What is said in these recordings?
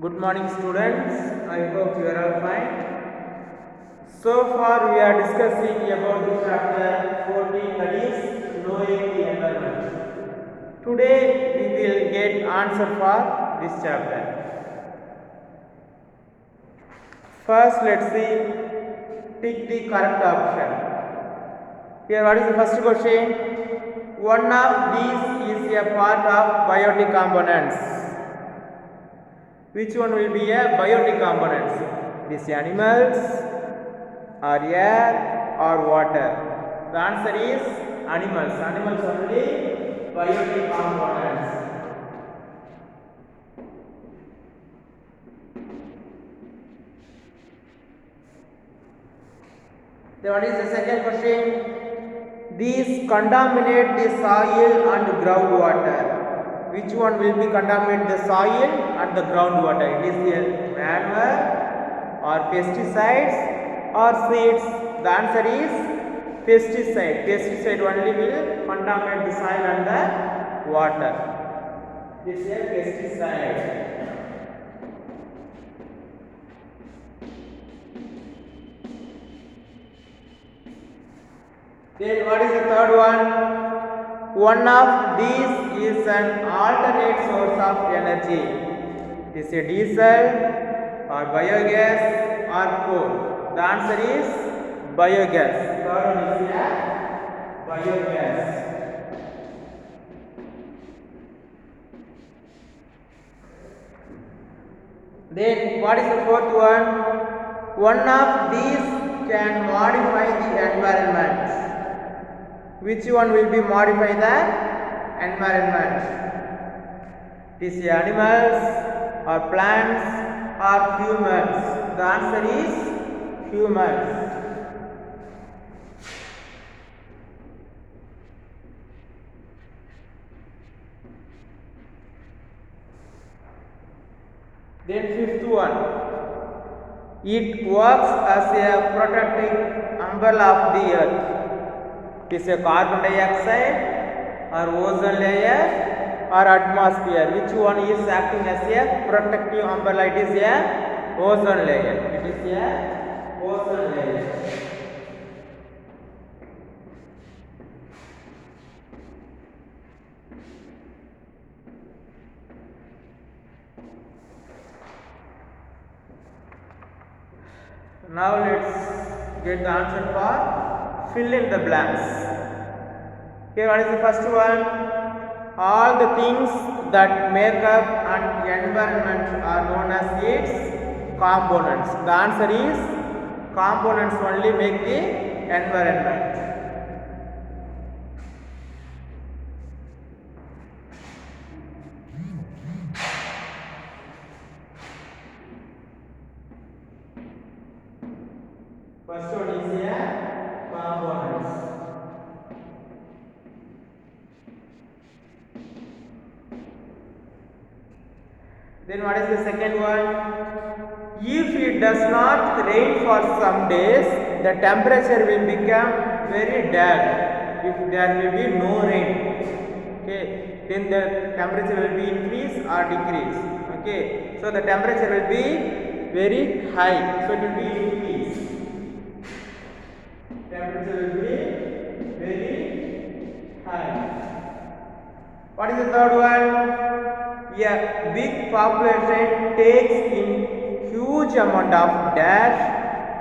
Good morning, students. I hope you are all fine. So far, we are discussing about the chapter 14, that is knowing the environment. Today, we will get answer for this chapter. First, let's see. Pick the correct option. Here, what is the first question? One of these is a part of biotic components. Which one will be a biotic components? These animals or air or water? The answer is animals. Animals only biotic components. Then what is the second question? These contaminate the soil and groundwater. Which one will be contaminate the soil and the groundwater? It is the manure or pesticides or seeds. The answer is pesticide. Pesticide only will contaminate the soil and the water. This is a pesticide. Then what is the third one? One of these is an alternate source of energy. This is a diesel or biogas or coal. The answer is biogas. Third one is a biogas. Then what is the fourth one? One of these can modify the environment. Which one will be modify the environment? This is animals or plants or humans. The answer is humans. Then fifth one. It works as a protective umbrella of the earth. It is a carbon dioxide or ozone layer or atmosphere. Which one is acting as a protective umbrella? It is a ozone layer. It is a ozone layer. Now let's get the answer for fill in the blanks. Here what is the first one? All the things that make up an environment are known as its components. The answer is components only make the environment. First one is a components. Then what is the second one? If it does not rain for some days, the temperature will become very dull. If there will be no rain, okay, then the temperature will be increase or decrease. Okay, so the temperature will be very high, so it will be increase. Temperature will be very high. What is the third one? A big population takes in huge amount of dash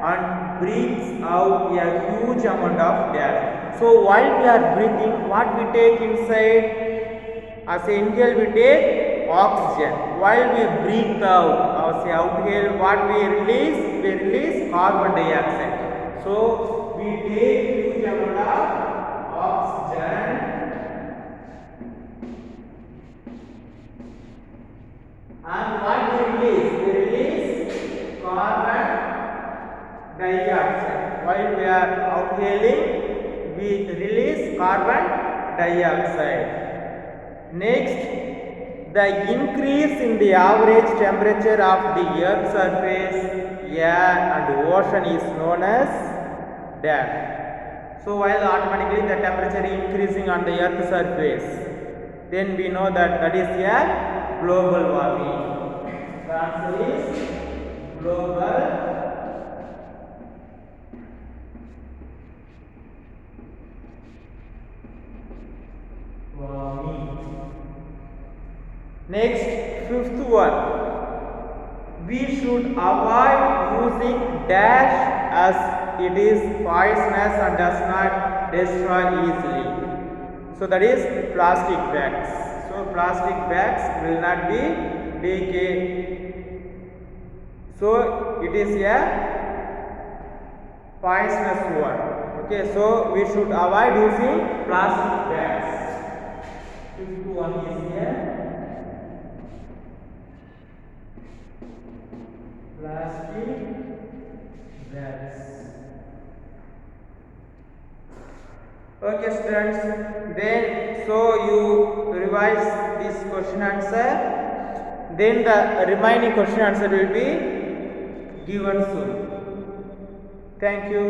and breathes out a huge amount of dash. So while we are breathing, what we take inside? As an inhale we take oxygen. While we breathe out, as an outhale, what we release? We release carbon dioxide. So we take huge amount of oxygen and what we release? We release carbon dioxide. While we are outhailing, we release carbon dioxide. Next, the increase in the average temperature of the earth's surface, air and ocean is known as dash. So while automatically the temperature increasing on the earth's surface, then we know that is a global warming. The answer is global warming. Next, fifth one. We should avoid using dash as it is poisonous and does not destroy easily. So that is plastic bags. So plastic bags will not be decay. So it is a poisonous one. Okay, so we should avoid using plastic bags. Fifth one is here. Plastic bags. Okay students, then so you revise this question answer, then the remaining question answer will be given soon. Thank you.